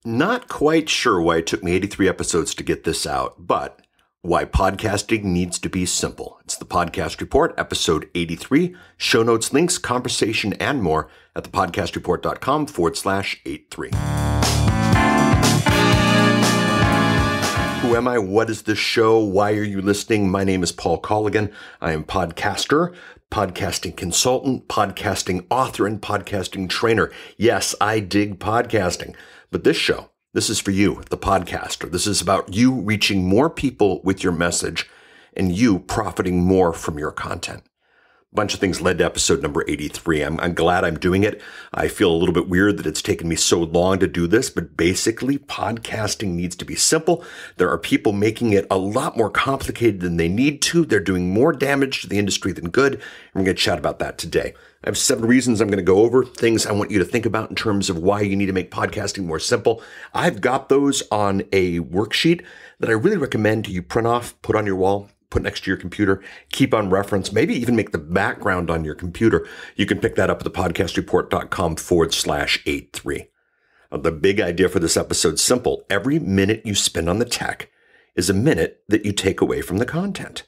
Not quite sure why it took me 83 episodes to get this out, but why podcasting needs to be simple. It's the Podcast Report, episode 83. Show notes, links, conversation, and more at thepodcastreport.com/83. Who am I? What is this show? Why are you listening? My name is Paul Colligan. I am podcaster, podcasting consultant, podcasting author, and podcasting trainer. Yes, I dig podcasting. But this show, this is for you, the podcaster. This is about you reaching more people with your message and you profiting more from your content. A bunch of things led to episode number 83. I'm glad I'm doing it. I feel a little bit weird that it's taken me so long to do this, but basically podcasting needs to be simple. There are people making it a lot more complicated than they need to. They're doing more damage to the industry than good. And we're going to chat about that today. I have 7 reasons I'm going to go over, things I want you to think about in terms of why you need to make podcasting more simple. I've got those on a worksheet that I really recommend you print off, put on your wall, put next to your computer, keep on reference, maybe even make the background on your computer. You can pick that up at thepodcastreport.com/83. The big idea for this episode is simple. Every minute you spend on the tech is a minute that you take away from the content.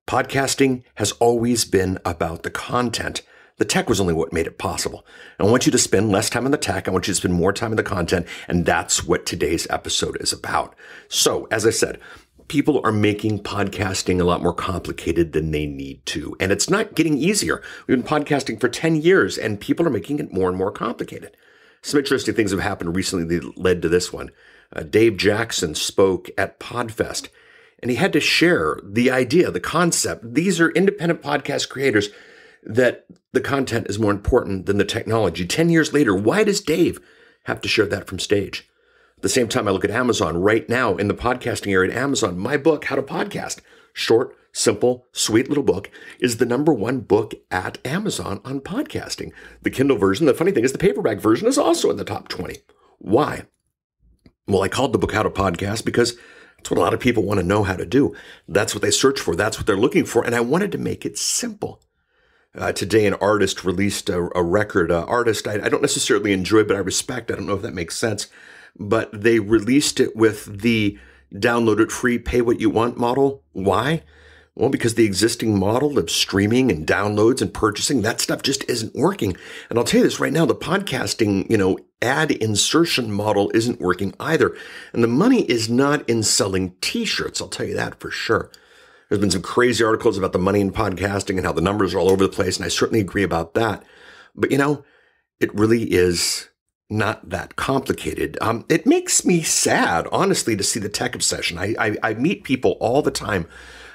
Podcasting has always been about the content. The tech was only what made it possible. I want you to spend less time on the tech. I want you to spend more time on the content. And that's what today's episode is about. So, as I said, people are making podcasting a lot more complicated than they need to. And it's not getting easier. We've been podcasting for 10 years and people are making it more and more complicated. Some interesting things have happened recently that led to this one. Dave Jackson spoke at PodFest and he had to share the idea, the concept. These are independent podcast creators that the content is more important than the technology. 10 years later, why does Dave have to share that from stage? At the same time, I look at Amazon right now in the podcasting area at Amazon. My book, How to Podcast, short, simple, sweet little book, is the #1 book at Amazon on podcasting. The Kindle version, the funny thing is the paperback version is also in the top 20. Why? Well, I called the book How to Podcast because that's what a lot of people want to know how to do. That's what they search for. That's what they're looking for. And I wanted to make it simple. Today, an artist released a record. Artist I don't necessarily enjoy, but I respect. I don't know if that makes sense. But they released it with the download it free, pay what you want model. Why? Well, because the existing model of streaming and downloads and purchasing, that stuff just isn't working. And I'll tell you this right now, the podcasting, ad insertion model isn't working either. And the money is not in selling t-shirts. I'll tell you that for sure. There's been some crazy articles about the money in podcasting and how the numbers are all over the place. And I certainly agree about that. But, it really is not that complicated. It makes me sad, honestly, to see the tech obsession. I meet people all the time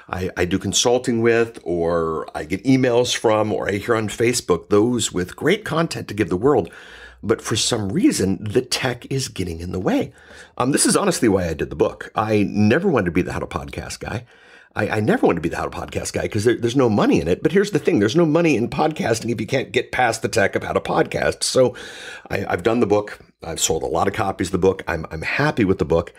I do consulting with, or I get emails from, or I hear on Facebook, those with great content to give the world. But for some reason, the tech is getting in the way. This is honestly why I did the book. I never wanted to be the How to Podcast guy. I never wanted to be the How to Podcast guy because there's no money in it. But here's the thing. There's no money in podcasting if you can't get past the tech of how to podcast. So I've done the book. I've sold a lot of copies of the book. I'm happy with the book.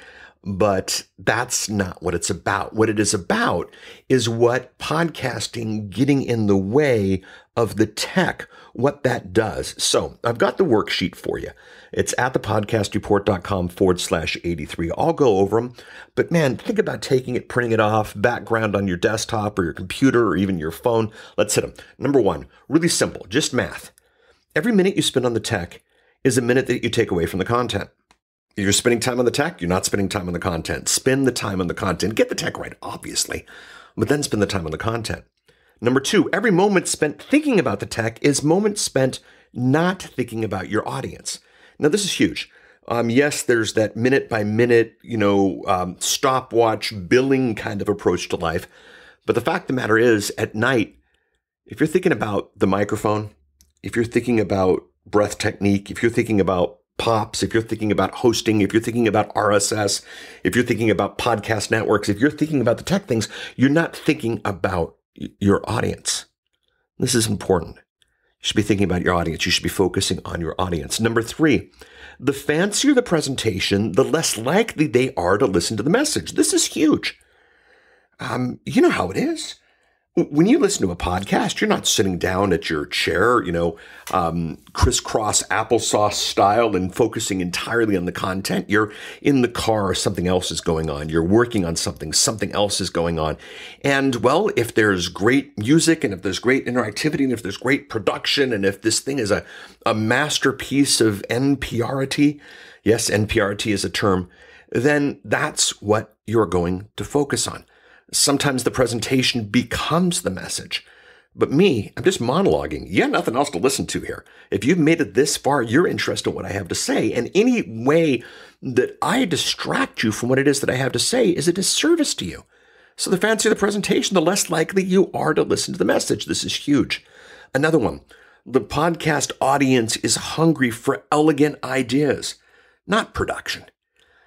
But that's not what it's about. What it is about is what podcasting getting in the way of the tech, what that does. So I've got the worksheet for you. It's at thepodcastreport.com/83. I'll go over them. But man, think about taking it, printing it off, background on your desktop or your computer or even your phone. Let's hit them. Number 1, really simple, just math. Every minute you spend on the tech is a minute that you take away from the content. You're spending time on the tech, you're not spending time on the content. Spend the time on the content. Get the tech right, obviously, but then spend the time on the content. Number 2, every moment spent thinking about the tech is moments spent not thinking about your audience. Now, this is huge. Yes, there's that minute by minute, stopwatch billing kind of approach to life. But the fact of the matter is, at night, if you're thinking about the microphone, if you're thinking about breath technique, if you're thinking about pops, if you're thinking about hosting, if you're thinking about RSS, if you're thinking about podcast networks, if you're thinking about the tech things, you're not thinking about your audience. This is important. You should be thinking about your audience. You should be focusing on your audience. Number 3, the fancier the presentation, the less likely they are to listen to the message. This is huge. You know how it is. When you listen to a podcast, you're not sitting down at your chair, crisscross applesauce style and focusing entirely on the content. You're in the car, something else is going on. You're working on something else is going on. And well, if there's great music and if there's great interactivity and if there's great production and if this thing is a masterpiece of NPRity, yes, NPRity is a term, then that's what you're going to focus on. Sometimes the presentation becomes the message. But me, I'm just monologuing. You got nothing else to listen to here. If you've made it this far, you're interested in what I have to say. And any way that I distract you from what it is that I have to say is a disservice to you. So the fancier the presentation, the less likely you are to listen to the message. This is huge. Another one, the podcast audience is hungry for elegant ideas, not production.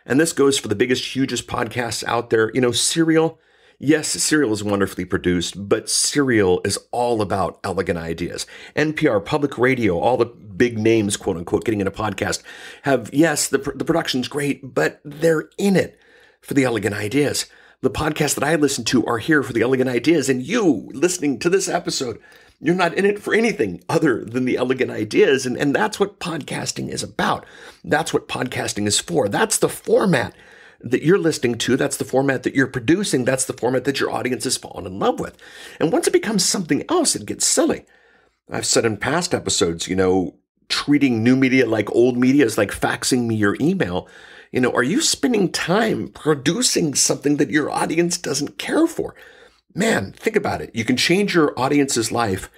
And this goes for the biggest, hugest podcasts out there. Serial. Yes, Serial is wonderfully produced, but Serial is all about elegant ideas. NPR, public radio, all the big names, quote unquote, getting in a podcast have, yes, the production's great, but they're in it for the elegant ideas. The podcasts that I listen to are here for the elegant ideas, and you listening to this episode, you're not in it for anything other than the elegant ideas, and that's what podcasting is about. That's what podcasting is for. That's the format that you're listening to, that's the format that you're producing, that's the format that your audience has fallen in love with. And once it becomes something else, it gets silly. I've said in past episodes, treating new media like old media is like faxing me your email. Are you spending time producing something that your audience doesn't care for? Man, think about it. You can change your audience's life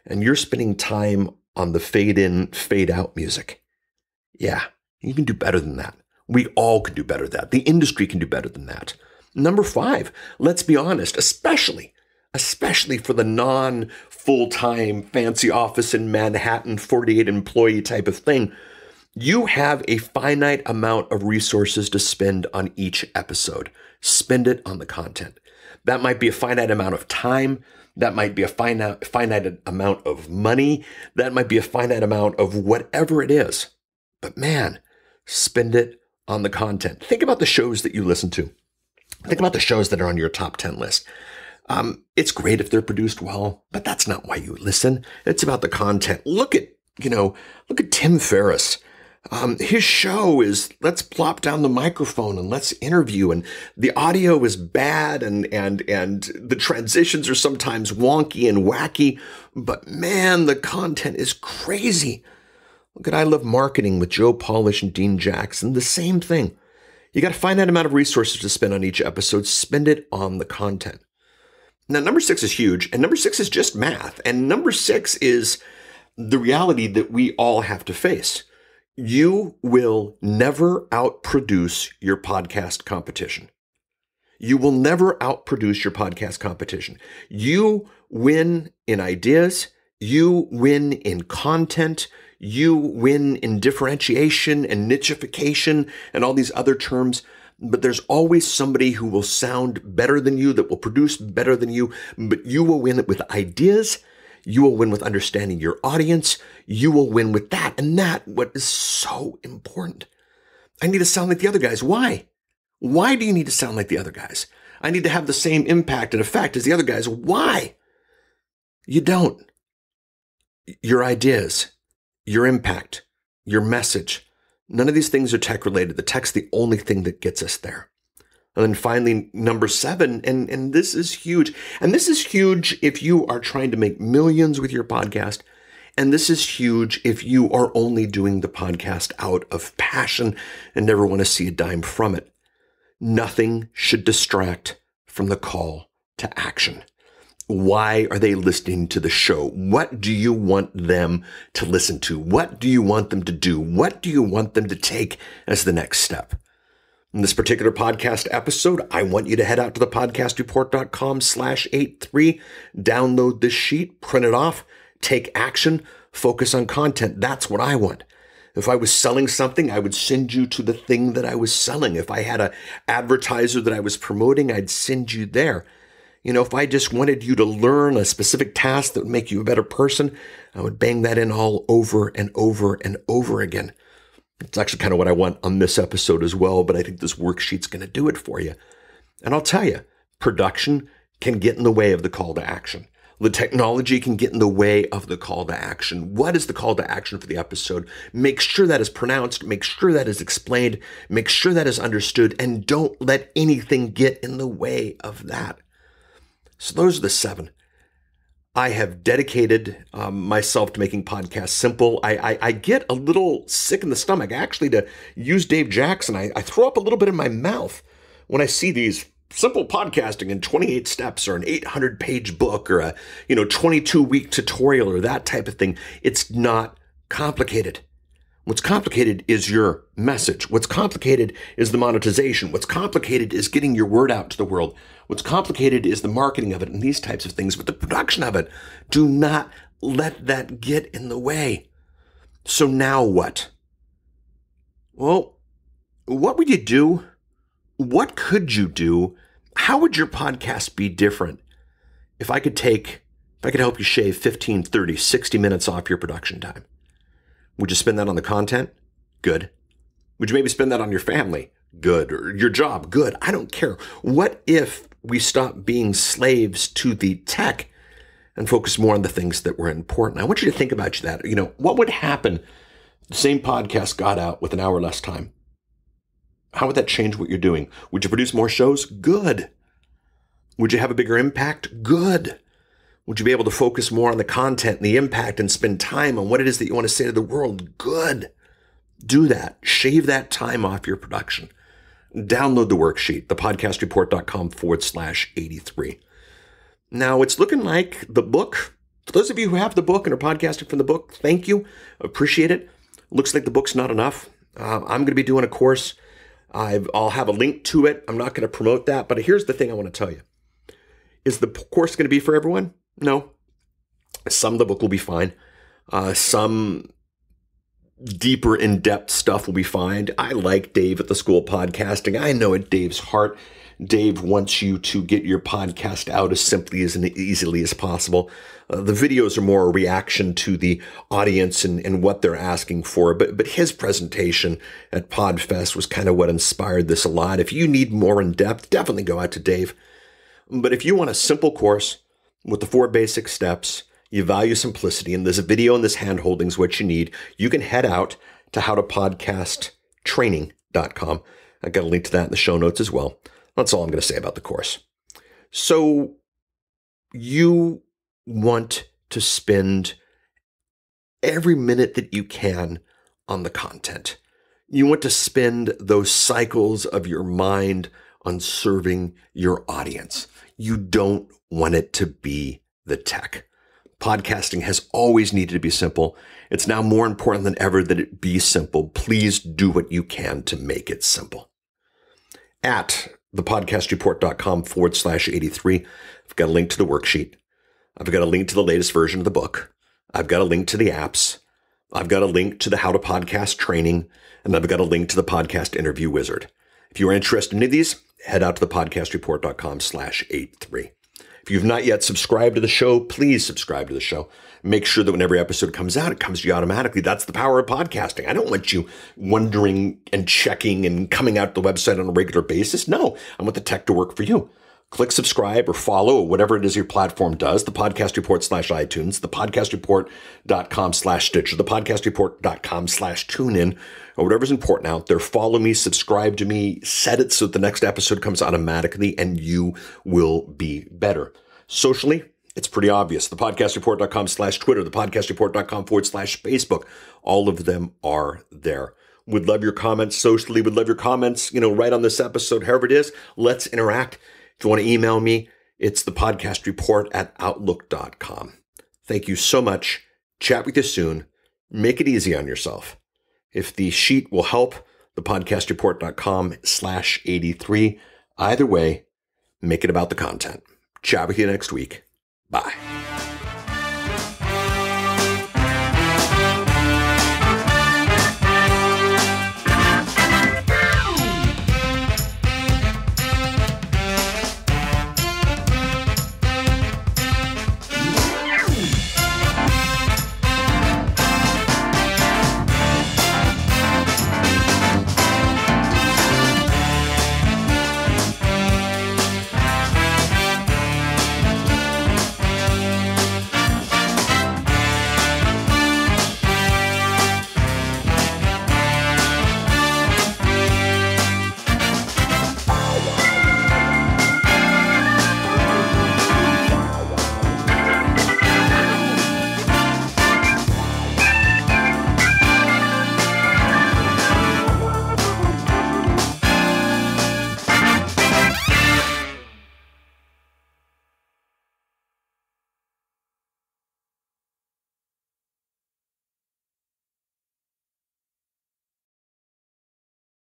and you're spending time on the fade in, fade out music. Yeah, you can do better than that. We all can do better than that. The industry can do better than that. Number 5, let's be honest, especially for the non-full-time fancy office in Manhattan, 48 employee type of thing, you have a finite amount of resources to spend on each episode. Spend it on the content. That might be a finite amount of time. That might be a finite amount of money. That might be a finite amount of whatever it is. But man, spend it on the content. Think about the shows that you listen to. Think about the shows that are on your top 10 list. It's great if they're produced well, but that's not why you listen. It's about the content. Look at Tim Ferriss. His show is let's plop down the microphone and let's interview, and the audio is bad and the transitions are sometimes wonky and wacky, but man, the content is crazy. Look at I Love Marketing with Joe Polish and Dean Jackson. The same thing. You got a finite amount of resources to spend on each episode. Spend it on the content. Now, number 6 is huge, and number 6 is just math. And number 6 is the reality that we all have to face. You will never outproduce your podcast competition. You will never outproduce your podcast competition. You win in ideas. You win in content. You win in differentiation and nichification and all these other terms. But there's always somebody who will sound better than you, that will produce better than you. But you will win with ideas. You will win with understanding your audience. You will win with that. And that what is so important. I need to sound like the other guys. Why? Why do you need to sound like the other guys? I need to have the same impact and effect as the other guys. Why? You don't. Your ideas, your impact, your message, none of these things are tech related. The tech's the only thing that gets us there. And then finally, number 7, and this is huge. And this is huge if you are trying to make millions with your podcast. And this is huge if you are only doing the podcast out of passion and never want to see a dime from it. Nothing should distract from the call to action. Why are they listening to the show? What do you want them to listen to? What do you want them to do? What do you want them to take as the next step? In this particular podcast episode, I want you to head out to thepodcastreport.com/83, download this sheet, print it off, take action, focus on content. That's what I want. If I was selling something, I would send you to the thing that I was selling. If I had an advertiser that I was promoting, I'd send you there. If I just wanted you to learn a specific task that would make you a better person, I would bang that in all over and over and over again. It's actually kind of what I want on this episode as well, but I think this worksheet's going to do it for you. And I'll tell you, production can get in the way of the call to action. The technology can get in the way of the call to action. What is the call to action for the episode? Make sure that is pronounced. Make sure that is explained. Make sure that is understood. And don't let anything get in the way of that. So those are the 7. I have dedicated myself to making podcasts simple. I get a little sick in the stomach, actually, to use Dave Jackson. I throw up a little bit in my mouth when I see these simple podcasting in 28 steps or an 800-page book or a 22-week tutorial or that type of thing. It's not complicated. What's complicated is your message. What's complicated is the monetization. What's complicated is getting your word out to the world. What's complicated is the marketing of it and these types of things, but the production of it. Do not let that get in the way. So now what? Well, what would you do? What could you do? How would your podcast be different if I could help you shave 15, 30, 60 minutes off your production time? Would you spend that on the content? Good. Would you maybe spend that on your family? Good. Or your job? Good. I don't care. What if we stop being slaves to the tech and focus more on the things that were important? I want you to think about that. What would happen if the same podcast got out with an hour less time? How would that change what you're doing? Would you produce more shows? Good. Would you have a bigger impact? Good. Would you be able to focus more on the content and the impact and spend time on what it is that you want to say to the world? Good. Do that. Shave that time off your production. Download the worksheet, thepodcastreport.com/83. Now, it's looking like the book. For those of you who have the book and are podcasting from the book, thank you. Appreciate it. Looks like the book's not enough. I'm going to be doing a course. I'll have a link to it. I'm not going to promote that, but here's the thing I want to tell you. Is the course going to be for everyone? No. Some of the book will be fine. Some deeper in-depth stuff will be fine. I like Dave at the School of Podcasting. I know at Dave's heart, Dave wants you to get your podcast out as simply as and easily as possible. The videos are more a reaction to the audience and what they're asking for. But his presentation at PodFest was kind of what inspired this a lot. If you need more in depth, definitely go out to Dave. But if you want a simple course with the 4 basic steps, you value simplicity, and there's a video and this hand-holding is what you need, you can head out to howtopodcasttraining.com. I got a link to that in the show notes as well. That's all I'm going to say about the course. So you want to spend every minute that you can on the content. You want to spend those cycles of your mind on serving your audience. You don't want it to be the tech. Podcasting has always needed to be simple. It's now more important than ever that it be simple. Please do what you can to make it simple. At thepodcastreport.com/83, I've got a link to the worksheet. I've got a link to the latest version of the book. I've got a link to the apps. I've got a link to the How to Podcast training, and I've got a link to the Podcast Interview Wizard. If you are interested in any of these, head out to thepodcastreport.com/83. If you've not yet subscribed to the show, please subscribe to the show. Make sure that when every episode comes out, it comes to you automatically. That's the power of podcasting. I don't want you wondering and checking and coming out to the website on a regular basis. No, I want the tech to work for you. Click subscribe or follow or whatever it is your platform does. The Podcast Report /iTunes, thepodcastreport.com/Stitcher, thepodcastreport.com/TuneIn, or whatever's important out there. Follow me, subscribe to me, set it so the next episode comes automatically, and you will be better. Socially, it's pretty obvious. Thepodcastreport.com/Twitter, thepodcastreport.com/Facebook. All of them are there. Would love your comments socially. Would love your comments, right on this episode. However it is, let's interact. If you want to email me, it's thepodcastreport@outlook.com. Thank you so much. Chat with you soon. Make it easy on yourself. If the sheet will help, thepodcastreport.com/83. Either way, make it about the content. Chat with you next week. Bye.